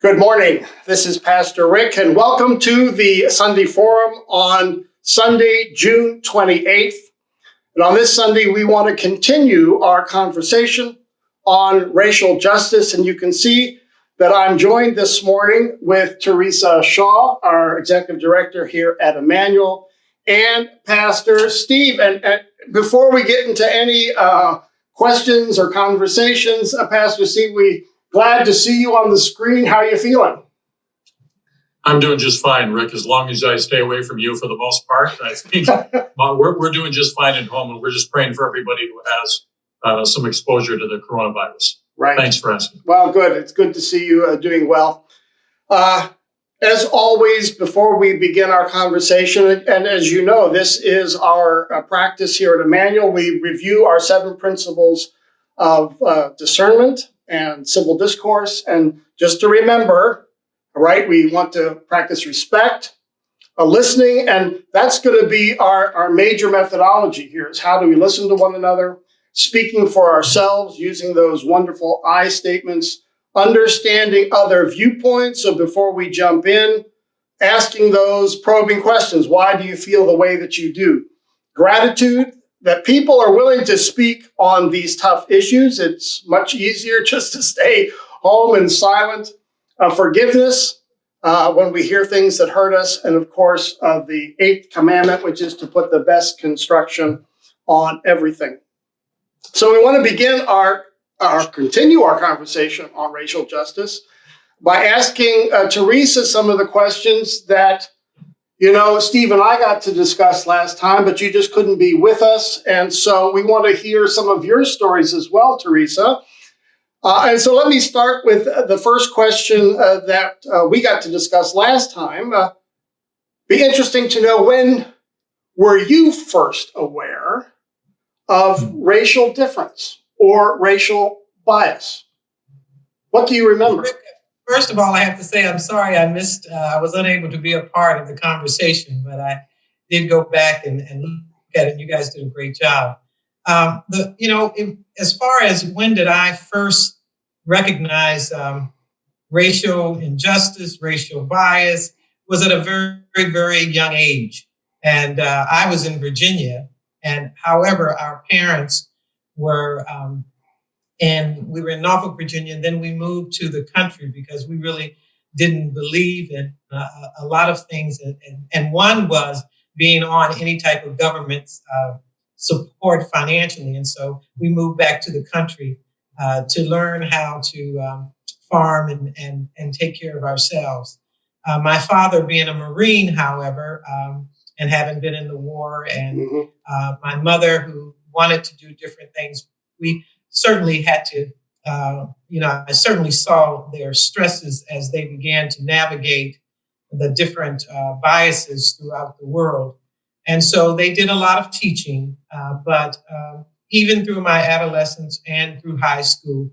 Good morning. This is Pastor Rick, and welcome to the Sunday Forum on Sunday, June 28th. And on this Sunday, we want to continue our conversation on racial justice. And you can see that I'm joined this morning with Theresa Shaw, our executive director here at Emmanuel, and Pastor Steve. And before we get into any questions or conversations, Pastor Steve, glad to see you on the screen. How are you feeling? I'm doing just fine, Rick, as long as I stay away from you for the most part. I think we're doing just fine at home, and we're just praying for everybody who has some exposure to the coronavirus. Right. Thanks for asking. Well, good. It's good to see you doing well. As always, before we begin our conversation, and as you know, this is our practice here at Emmanuel, we review our 7 principles of discernment and civil discourse. And just to remember, all right, we want to practice respect, listening, and that's going to be our major methodology here is how do we listen to one another, speaking for ourselves, using those wonderful I statements, understanding other viewpoints. So before we jump in, asking those probing questions. Why do you feel the way that you do? Gratitude, that people are willing to speak on these tough issues. It's much easier just to stay home and silent. Forgiveness when we hear things that hurt us. And of course, the 8th commandment, which is to put the best construction on everything. So we want to begin continue our conversation on racial justice by asking Theresa some of the questions that Steve and I got to discuss last time, but you just couldn't be with us. And so we want to hear some of your stories as well, Theresa. And so let me start with the first question that we got to discuss last time. Be interesting to know, when were you first aware of racial difference or racial bias? What do you remember? First of all, I have to say I'm sorry I was unable to be a part of the conversation, but I did go back and look at it, and you guys did a great job. As far as when did I first recognize racial injustice, racial bias, was at a very, very, very young age. And I was in Virginia, and however, our parents were and we were in Norfolk, Virginia, and then we moved to the country because we really didn't believe in a lot of things. And one was being on any type of government support financially. And so we moved back to the country to learn how to farm and take care of ourselves. My father being a Marine, however, and having been in the war, and my mother who wanted to do different things, we certainly had to, I certainly saw their stresses as they began to navigate the different biases throughout the world. And so they did a lot of teaching, but even through my adolescence and through high school,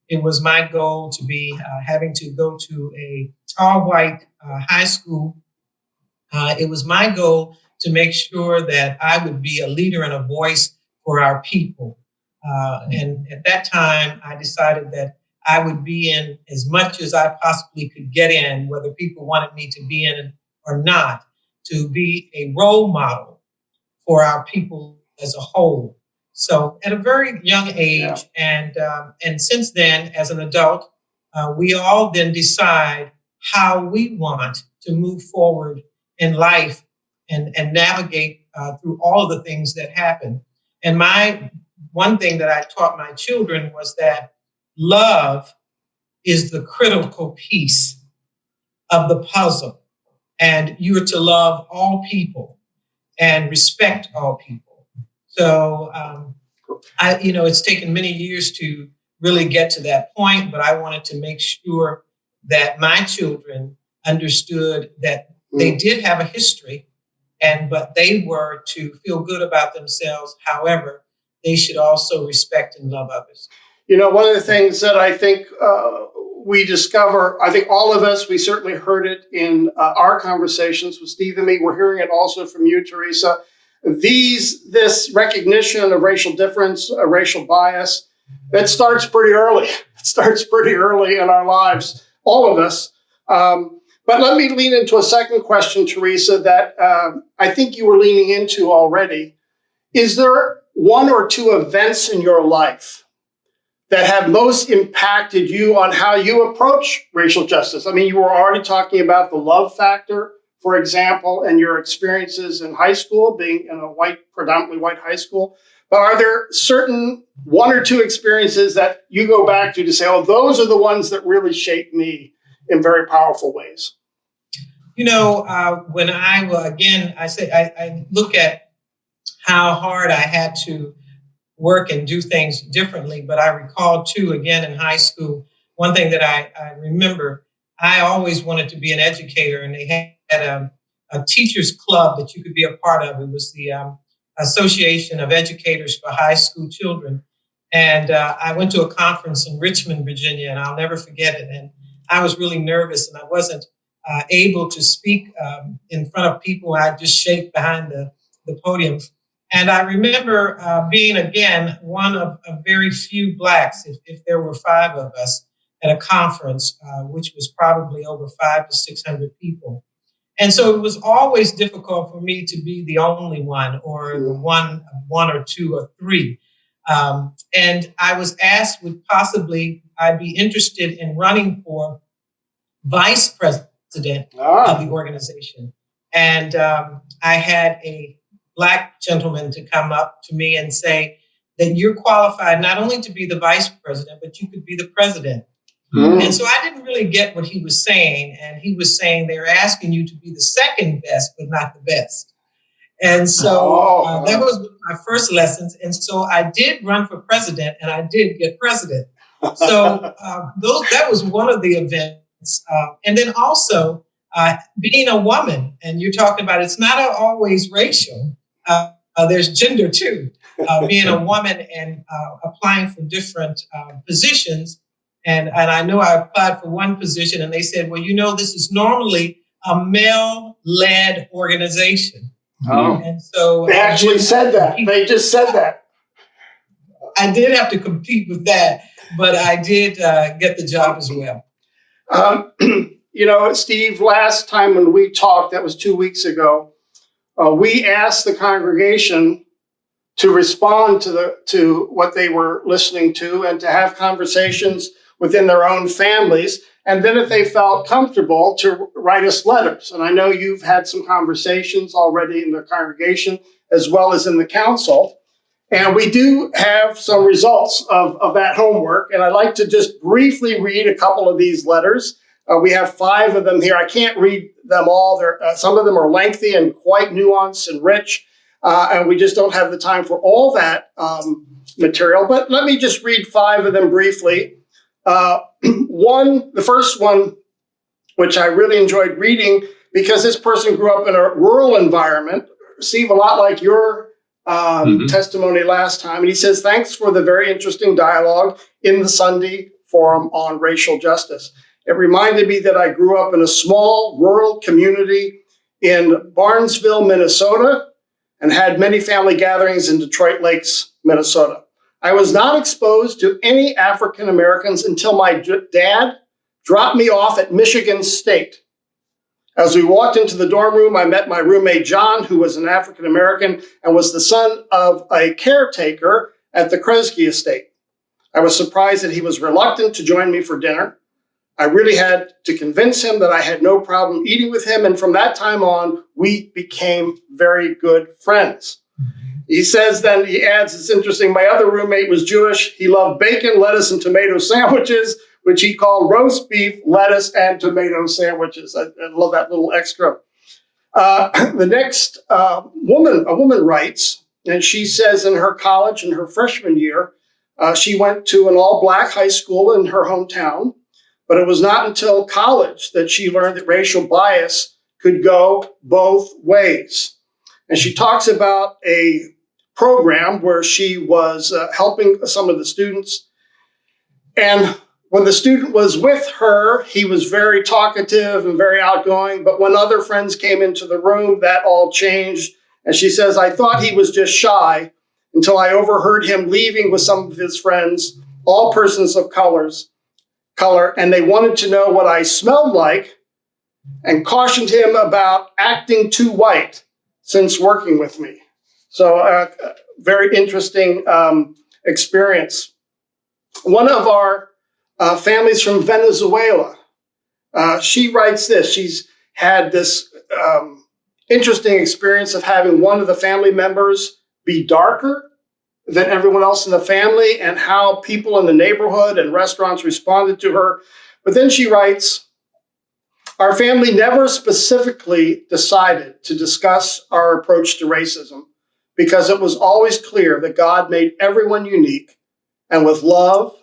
it was my goal to be having to go to a all-white high school. It was my goal to make sure that I would be a leader and a voice for our people. And at that time, I decided that I would be in as much as I possibly could get in, whether people wanted me to be in or not, to be a role model for our people as a whole. So at a very young age, and since then, as an adult, we all then decide how we want to move forward in life and navigate through all of the things that happen. And one thing that I taught my children was that love is the critical piece of the puzzle. And you are to love all people and respect all people. So, it's taken many years to really get to that point, but I wanted to make sure that my children understood that they did have a history, but they were to feel good about themselves. However, they should also respect and love others. One of the things that I think we discover, I think all of us, we certainly heard it in our conversations with Steve and me. We're hearing it also from you, Theresa. This recognition of racial difference, racial bias, it starts pretty early. It starts pretty early in our lives, all of us. But let me lean into a second question, Theresa, that I think you were leaning into already. Is there one or two events in your life that have most impacted you on how you approach racial justice? I mean, you were already talking about the love factor, for example, and your experiences in high school, being in a predominantly white high school. But are there certain one or two experiences that you go back to say, oh, those are the ones that really shaped me in very powerful ways? You know, when I look at how hard I had to work and do things differently. But I recall too, again, in high school, one thing that I remember, I always wanted to be an educator, and they had a teachers club that you could be a part of. It was the Association of Educators for High School Children. And I went to a conference in Richmond, Virginia, and I'll never forget it. And I was really nervous, and I wasn't able to speak in front of people. I just shake behind the podium. And I remember being, again, one of very few Blacks, if there were 5 of us, at a conference, which was probably over 500 to 600 people. And so it was always difficult for me to be the only one, or the one or two or three. And I was asked, would possibly I be interested in running for vice president of the organization. And I had a Black gentleman to come up to me and say that you're qualified not only to be the vice president, but you could be the president. And so I didn't really get what he was saying. And he was saying they're asking you to be the second best, but not the best. And so that was my first lessons. And so I did run for president, and I did get president. So that was one of the events. And then also being a woman, and you're talking about it's not always racial. There's gender too. Being a woman and applying for different positions. And I know I applied for one position, and they said, well, you know, this is normally a male-led organization. Oh. And so they actually said that. They just said that. I did have to compete with that, but I did get the job as well. You know, Steve, last time when we talked, that was 2 weeks ago, we asked the congregation to respond to what they were listening to and to have conversations within their own families. And then if they felt comfortable, to write us letters. And I know you've had some conversations already in the congregation as well as in the council. And we do have some results of that homework. And I'd like to just briefly read a couple of these letters. We have 5 of them here. I can't read them all. Some of them are lengthy and quite nuanced and rich. And we just don't have the time for all that material. But let me just read 5 of them briefly. The first one, which I really enjoyed reading, because this person grew up in a rural environment, Steve, a lot like your testimony last time. And he says, thanks for the very interesting dialogue in the Sunday Forum on Racial Justice. It reminded me that I grew up in a small rural community in Barnesville, Minnesota, and had many family gatherings in Detroit Lakes, Minnesota. I was not exposed to any African Americans until my dad dropped me off at Michigan State. As we walked into the dorm room, I met my roommate, John, who was an African American and was the son of a caretaker at the Kresge estate. I was surprised that he was reluctant to join me for dinner. I really had to convince him that I had no problem eating with him. And from that time on, we became very good friends. He says, then he adds, it's interesting, my other roommate was Jewish. He loved bacon, lettuce, and tomato sandwiches, which he called roast beef, lettuce, and tomato sandwiches. I love that little extra. The next a woman writes, and she says in her college, in her freshman year, she went to an all-Black high school in her hometown. But it was not until college that she learned that racial bias could go both ways. And she talks about a program where she was helping some of the students. And when the student was with her, he was very talkative and very outgoing. But when other friends came into the room, that all changed. And she says, I thought he was just shy until I overheard him leaving with some of his friends, all persons of color, and they wanted to know what I smelled like and cautioned him about acting too white since working with me. So very interesting experience. One of our families from Venezuela, she writes this. She's had this interesting experience of having one of the family members be darker than everyone else in the family, and how people in the neighborhood and restaurants responded to her. But then she writes, our family never specifically decided to discuss our approach to racism because it was always clear that God made everyone unique and with love,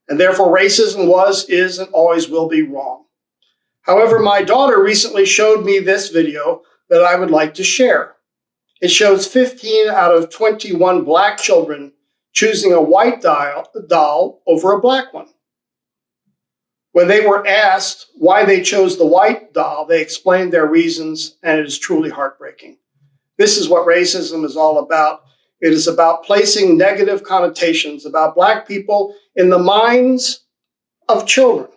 and therefore racism was, is, and always will be wrong. However, my daughter recently showed me this video that I would like to share. It shows 15 out of 21 Black children choosing a white doll over a Black one. When they were asked why they chose the white doll, they explained their reasons, and it is truly heartbreaking. This is what racism is all about. It is about placing negative connotations about Black people in the minds of children.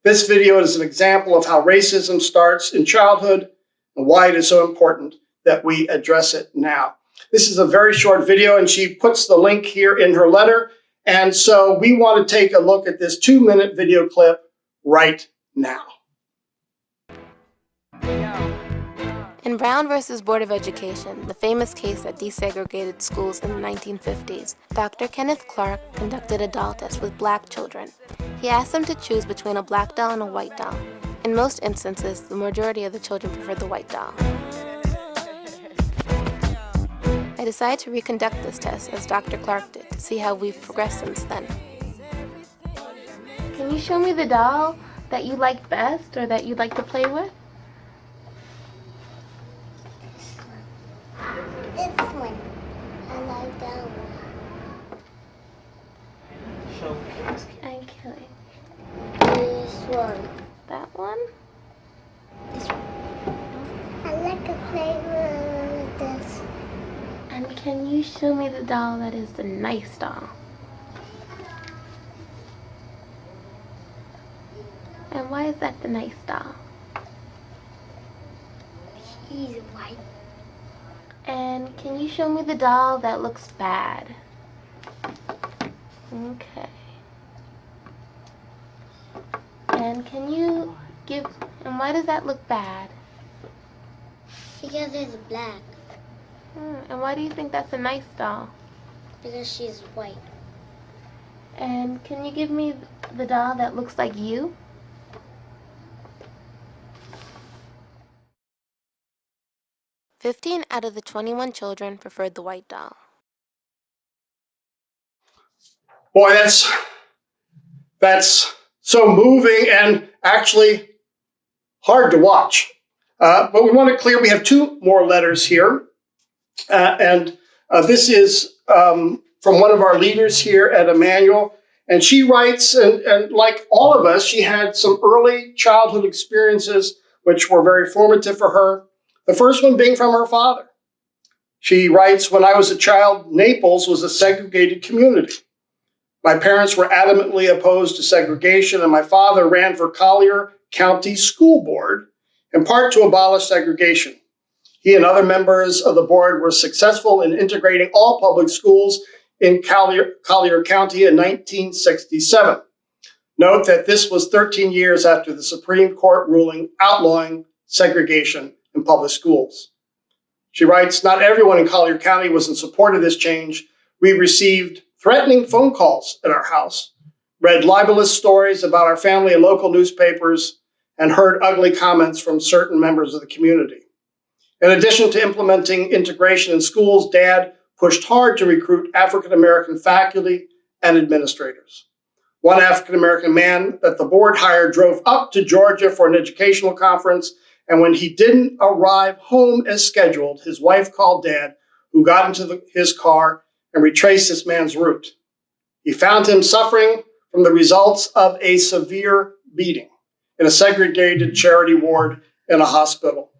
This video is an example of how racism starts in childhood and why it is so important that we address it now. This is a very short video, and she puts the link here in her letter. And so we want to take a look at this 2-minute video clip right now. In Brown versus Board of Education, the famous case that desegregated schools in the 1950s, Dr. Kenneth Clark conducted a doll test with Black children. He asked them to choose between a Black doll and a white doll. In most instances, the majority of the children preferred the white doll. I decided to reconduct this test as Dr. Clark did to see how we've progressed since then. Can you show me the doll that you liked best or that you'd like to play with? This one. I like that one. Okay. This one. That one? This one. I like to play with this. And can you show me the doll that is the nice doll? And why is that the nice doll? He's white. And can you show me the doll that looks bad? Okay. And can you and why does that look bad? Because it's black. And why do you think that's a nice doll? Because she's white. And can you give me the doll that looks like you? "15 out of the 21 children preferred the white doll." Boy, that's so moving and actually hard to watch. But we want to clear, we have 2 more letters here. And this is from one of our leaders here at Emmanuel. And she writes, and like all of us, she had some early childhood experiences which were very formative for her. The first one being from her father. She writes, when I was a child, Naples was a segregated community. My parents were adamantly opposed to segregation, and my father ran for Collier County School Board, in part to abolish segregation. He and other members of the board were successful in integrating all public schools in Collier County in 1967. Note that this was 13 years after the Supreme Court ruling outlawing segregation in public schools. She writes, not everyone in Collier County was in support of this change. We received threatening phone calls at our house, read libelous stories about our family in local newspapers, and heard ugly comments from certain members of the community. In addition to implementing integration in schools, Dad pushed hard to recruit African-American faculty and administrators. One African-American man that the board hired drove up to Georgia for an educational conference, and when he didn't arrive home as scheduled, his wife called Dad, who got into his car and retraced this man's route. He found him suffering from the results of a severe beating in a segregated charity ward in a hospital.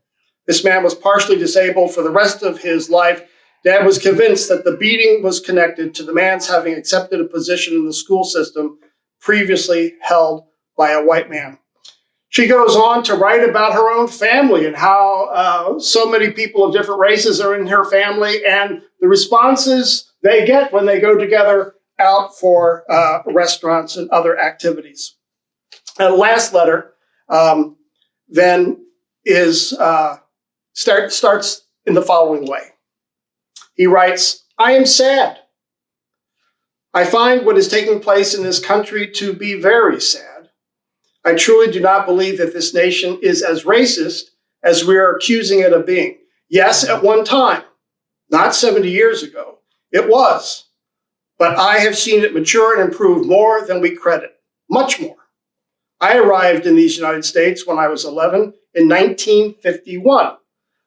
This man was partially disabled for the rest of his life. Dad was convinced that the beating was connected to the man's having accepted a position in the school system previously held by a white man. She goes on to write about her own family and how so many people of different races are in her family and the responses they get when they go together out for restaurants and other activities. And the last letter then is starts in the following way. He writes, "I am sad. I find what is taking place in this country to be very sad. I truly do not believe that this nation is as racist as we are accusing it of being. Yes, at one time, not 70 years ago, it was. But I have seen it mature and improve more than we credit, much more. I arrived in these United States when I was 11 in 1951.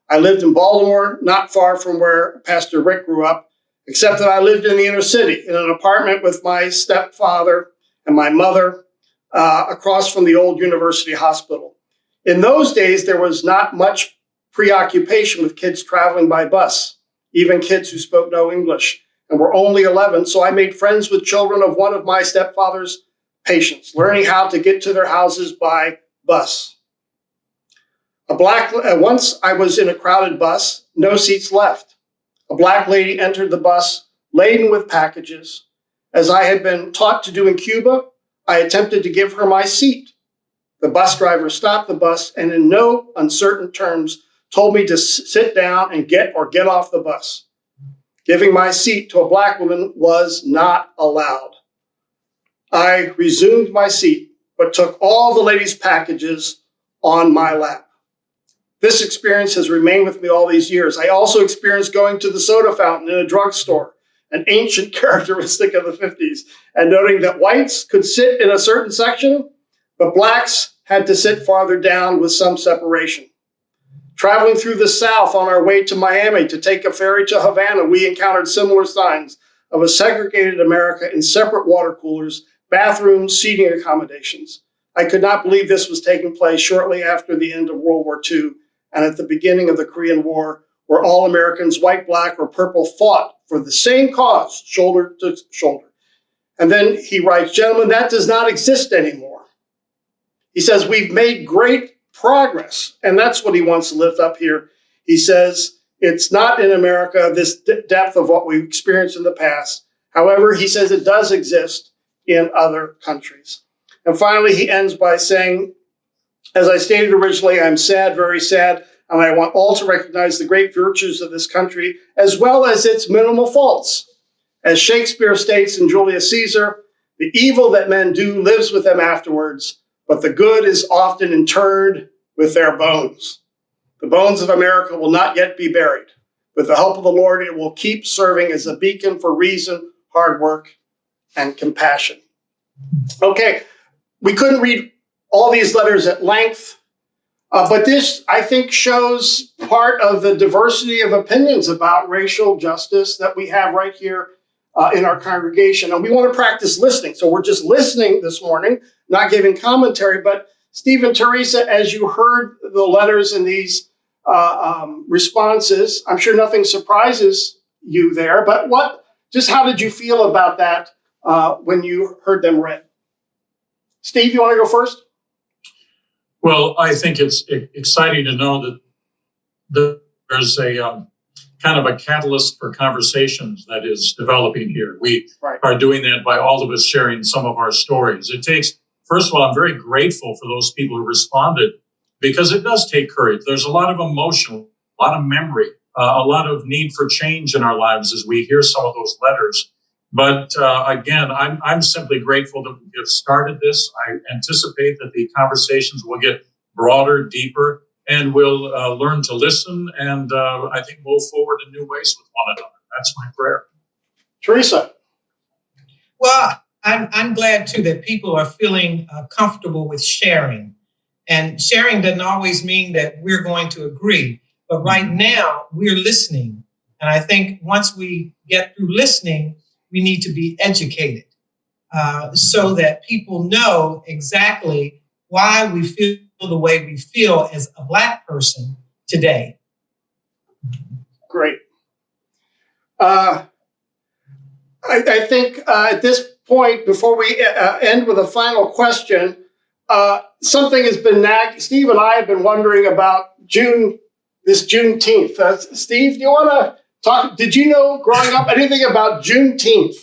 I lived in Baltimore, not far from where Pastor Rick grew up, except that I lived in the inner city in an apartment with my stepfather and my mother across from the old university hospital. In those days, there was not much preoccupation with kids traveling by bus, even kids who spoke no English, and were only 11, so I made friends with children of one of my stepfather's patients, learning how to get to their houses by bus. Once I was in a crowded bus, no seats left. A black lady entered the bus laden with packages. As I had been taught to do in Cuba, I attempted to give her my seat. The bus driver stopped the bus and in no uncertain terms told me to sit down and get off the bus. Giving my seat to a black woman was not allowed. I resumed my seat, but took all the lady's packages on my lap. This experience has remained with me all these years. I also experienced going to the soda fountain in a drugstore, an ancient characteristic of the 50s, and noting that whites could sit in a certain section, but blacks had to sit farther down with some separation. Traveling through the South on our way to Miami to take a ferry to Havana, we encountered similar signs of a segregated America in separate water coolers, bathrooms, seating accommodations. I could not believe this was taking place shortly after the end of World War II and at the beginning of the Korean War, where all Americans, white, black, or purple, fought for the same cause, shoulder to shoulder. And then he writes, gentlemen, that does not exist anymore. He says, we've made great progress, and that's what he wants to lift up here. He says, it's not in America, this depth of what we've experienced in the past. However, he says it does exist in other countries. And finally, he ends by saying, as I stated originally, I'm sad, very sad, and I want all to recognize the great virtues of this country, as well as its minimal faults. As Shakespeare states in Julius Caesar, the evil that men do lives with them afterwards, but the good is often interred with their bones. The bones of America will not yet be buried. With the help of the Lord, it will keep serving as a beacon for reason, hard work, and compassion. Okay, we couldn't read all these letters at length, but this, I think, shows part of the diversity of opinions about racial justice that we have right here in our congregation. And we want to practice listening. So we're just listening this morning, not giving commentary. But Steve and Theresa, as you heard the letters and these responses, I'm sure nothing surprises you there. But how did you feel about that when you heard them read? Steve, you want to go first? Well, I think it's exciting to know that there's a kind of a catalyst for conversations that is developing here. We are doing that by all of us sharing some of our stories. It takes, first of all, I'm very grateful for those people who responded because it does take courage. There's a lot of emotion, a lot of memory, a lot of need for change in our lives as we hear some of those letters. But again, I'm simply grateful that we have started this. I anticipate that the conversations will get broader, deeper, and we'll learn to listen and I think move forward in new ways with one another. That's my prayer. Theresa. Well, I'm glad too that people are feeling comfortable with sharing. And sharing doesn't always mean that we're going to agree. But right now, we're listening. And I think once we get through listening, we need to be educated so that people know exactly why we feel the way we feel as a Black person today. Great. I think at this point, before we end with a final question, something has been nagging. Steve and I have been wondering about this Juneteenth. Steve, do you want to talk? Did you know growing up anything about Juneteenth?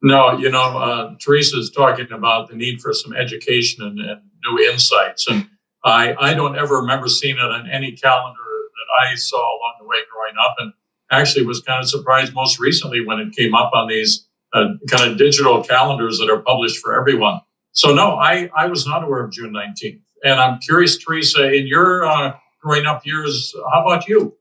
No, Teresa's talking about the need for some education and new insights. And I don't ever remember seeing it on any calendar that I saw along the way growing up. And actually was kind of surprised most recently when it came up on these kind of digital calendars that are published for everyone. So no, I was not aware of June 19th. And I'm curious, Theresa, in your growing up years, how about you?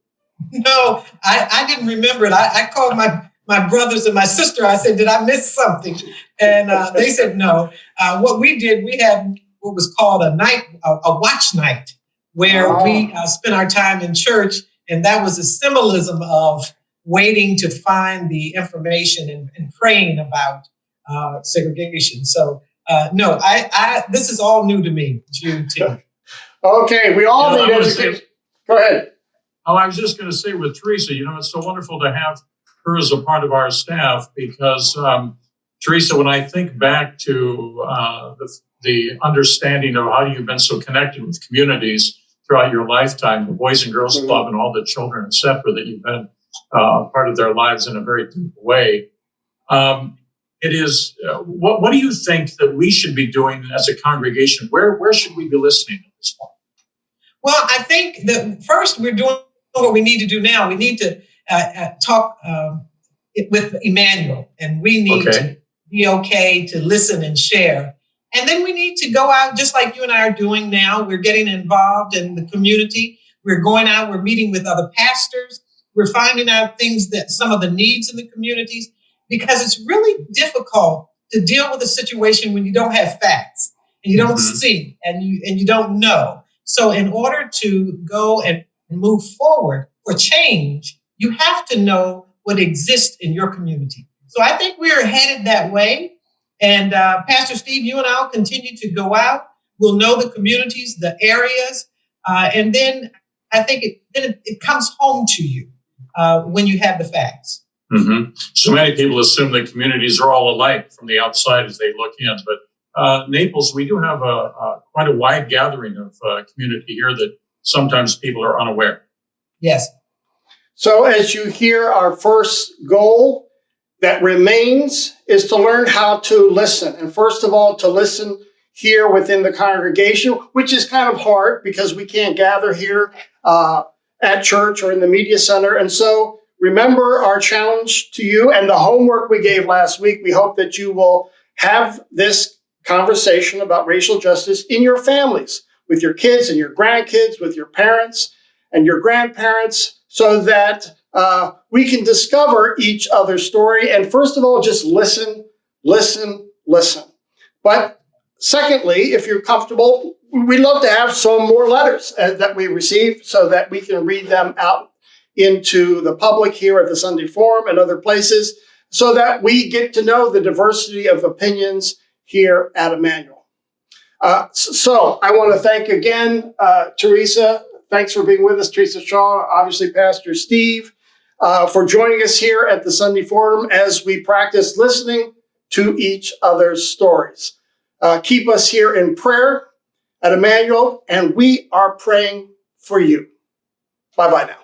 No, I didn't remember it. I called my brothers and my sister. I said, did I miss something? And they said no. What we did, we had what was called a watch night, where we spent our time in church. And that was a symbolism of waiting to find the information and praying about segregation. So no, this is all new to me, Juneteenth. Okay, we all need education. Go ahead. Oh, I was just going to say with Theresa, it's so wonderful to have her as a part of our staff because, Theresa, when I think back to the understanding of how you've been so connected with communities throughout your lifetime, the Boys and Girls Club and all the children, et cetera, that you've been part of their lives in a very deep way. It is, what do you think that we should be doing as a congregation? Where should we be listening at this point? Well, I think that first we're doing what we need to do now. We need to talk with Emmanuel, and we need to be okay to listen and share. And then we need to go out just like you and I are doing now. We're getting involved in the community. We're going out, we're meeting with other pastors. We're finding out some of the needs in the communities, because it's really difficult to deal with a situation when you don't have facts and you don't see and you don't know. So in order to go and move forward for change, you have to know what exists in your community. So I think we're headed that way. And Pastor Steve, you and I will continue to go out. We'll know the communities, the areas, and then I think it comes home to you when you have the facts. Mm-hmm. So many people assume that communities are all alike from the outside as they look in, but Naples, we do have quite a wide gathering of community here that sometimes people are unaware. Yes. So as you hear, our first goal that remains is to learn how to listen. And first of all, to listen here within the congregation, which is kind of hard because we can't gather here at church or in the media center. And so remember our challenge to you and the homework we gave last week. We hope that you will have this conversation about racial justice in your families, with your kids and your grandkids, with your parents and your grandparents, so that we can discover each other's story. And first of all, just listen, listen, listen. But secondly, if you're comfortable, we'd love to have some more letters that we receive so that we can read them out into the public here at the Sunday Forum and other places, so that we get to know the diversity of opinions here at Emmanuel. So I want to thank again, Theresa. Thanks for being with us, Theresa Shaw, obviously Pastor Steve, for joining us here at the Sunday Forum as we practice listening to each other's stories. Keep us here in prayer at Emmanuel, and we are praying for you. Bye-bye now.